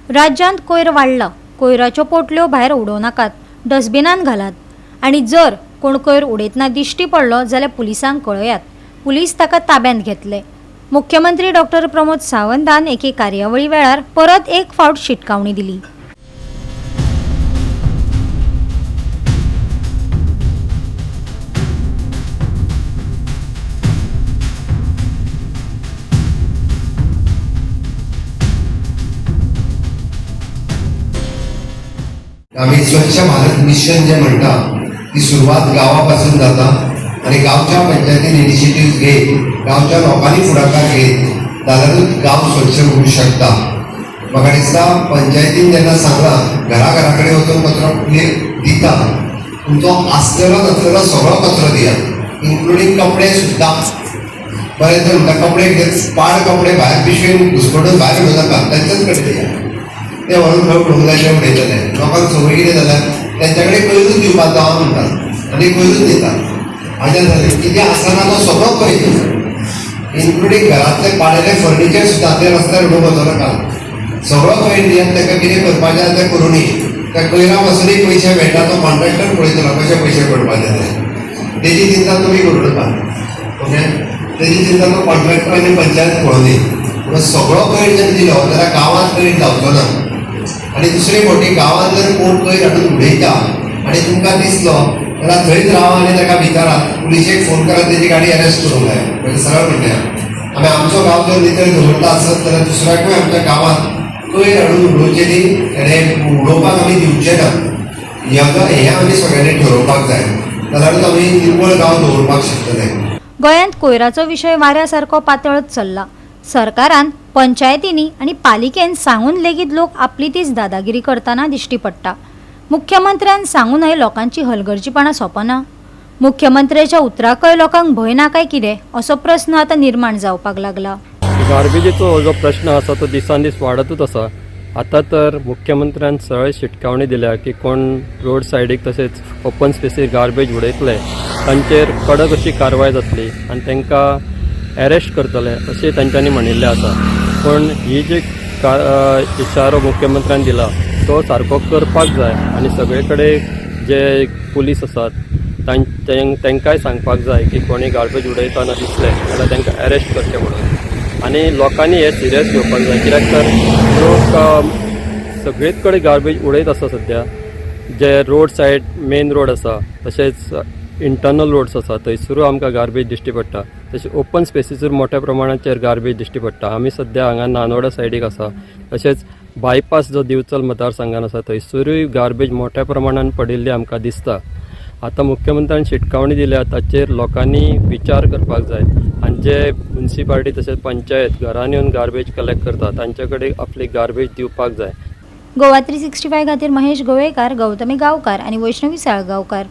राज्यांत कोयर वाडला, कोयराच्यो पोटल्यो भायर उडोव नाकात, डस्टबिनान घालात आणि जर कोण कोयर उडयतना दिश्टी पडलो जाल्यार पुलिसांक कळयात. पुलीस ताका ताब्यांत घेतले. मुख्यमंत्री डॉक्टर प्रमोद सावंतान एके कार्यावळी वेळार परत एक फावट शिटकावणी दिली. आम्ही स्वच्छ भारत मिशन जे म्हणता ती सुरुवात गावापासून जाता आणि गावच्या पंचायतीन इनिशिएटिव्ह घेत गावच्या लोकांनी पुढाकार घेत जाल्यारूच गाव स्वच्छ होऊ शकता. म्हाका दिसता पंचायतीन जेन्ना सांगलां घरा कडेन वचून कचरो दिता तुमचो आसलेलो नसलेलो सगळो कचरो दियात इन्क्लुडींग कपडे सुद्दां. बरें तर म्हणटा कपडे पाड कपडे भायर पिशवेन घुसमटून भायर उडोवं नाका तेंच्याच कडेन दियात. ते व्हरून खंय उडोवंक जाय तें उडयतले. लोकांक संवय कितें जाल्यार तेंच्या कडेन पयरूच दिवपाक जावं म्हणटात आनी पयरूच दितात. हाज्या जालें कितें आसना तो सगळो पळय इन्क्लुडींग घरांतले पाडेले फर्निचर सुद्दां ते रस्त्यार उडोवंक वचूं नाका. सगळो पयर दियात. ताका कितें करपाचें आसा तें करूनी त्या कोयरा पासूनय पयशे मेळटा तो कॉन्ट्रॅक्टर पळयतलो कशे पयशे पडपाचे ते. तेजी चिंता तुमी करूं नाका. ओके तेजी चिंता तो कॉन्ट्रॅक्टर आनी पंचायत पळोवनी. पूण सगळो कोयर जर दिलो जाल्यार गांवांत कोयर जावचो ना. आणि दुसरी मोठी गांवांत जर कोण कोयर हाडून उडयता आनी तुमकां दिसलो जाल्यार थंयच रावा आनी ताका विचारात पुलिशेक फोन करात तेजी गाडी अरेस्ट करूंक जाय. म्हणजे सरळ म्हणटा आमी आमचो गांव जर नितळ दवरता आसत जाल्यार दुसऱ्याकूय आमच्या गांवांत कोयर हाडून उडोवचे न्ही आनी उडोवपाक आमी दिवचे ना. हें आमी सगळ्यांनी ठरोवपाक जाय जाल्यारूच आमी निवळ गांव दवरपाक शकतले. गोंयांत कोयराचो विशय वाऱ्यासारको पातळत चल्ला. सरकारान पंचायतींनी आणि पालिकेन सांगून लेगीत लोक आपली तीच दादागिरी करताना दिश्टी पडटा. मुख्यमंत्र्यान सांगूनय लोकांची हलगर्जीपणां सोंपना. मुख्यमंत्र्याच्या उतराकय लोकांक भंय ना काय कितें असो प्रस्न आतां निर्माण जावपाक लागला. गार्बेजीचो हो जो प्रश्न आसा तो दिसान दीस वाडतूच आसा. आतां तर मुख्यमंत्र्यान सरळ शिटकावणी दिल्या की कोण रोड सायडीक तशेंच ओपन स्पेसीर गार्बेज उडयतले तांचेर कडक अशी कारवाय जातली आनी तांकां अरेस्ट करतले अशें तांच्यांनी म्हणिल्लें आसा. पूण ही जी इशारो मुख्यमंत्र्यान दिला तो सारको करपाक जाय आनी सगळे कडेन जे पुलीस आसात तांकांय सांगपाक जाय की कोणी गार्बेज उडयतना दिसलें जाल्यार तांकां अरेस्ट करचें म्हणून. आनी लोकांनी हे सिरियस घेवपाक जाय कित्याक तर लोक सगळेच कडेन गार्बेज उडयत आसा सद्या. जे रोड सायड मेन रोड आसा तशेंच इंटरनल रोड्स आसा थंयसरूय आमकां गार्बेज दिश्टी पडटा. तशें ओपन स्पेसीसूर मोठ्या प्रमाणाचेर गार्बेज दिश्टी पडटा. आमी सद्या हांगा नानोडा सायडीक आसा तशेंच बायपास जो दिवचल मतदारसंघान आसा थंयसरूय गार्बेज मोठ्या प्रमाणान पडिल्ली आमकां दिसता. आतां मुख्यमंत्र्यान शिटकावणी दिल्या ताचेर लोकांनी विचार करपाक जाय आनी जे म्युनिसिपालिटी तशेंच पंचायत घरान येवन गार्बेज कलेक्ट करता तांचे कडेन आपली गार्बेज दिवपाक जाय. गोवा 365 खातीर महेश गोवेकार, गौतमी गांवकार आणि वैष्णवी साळगांवकार.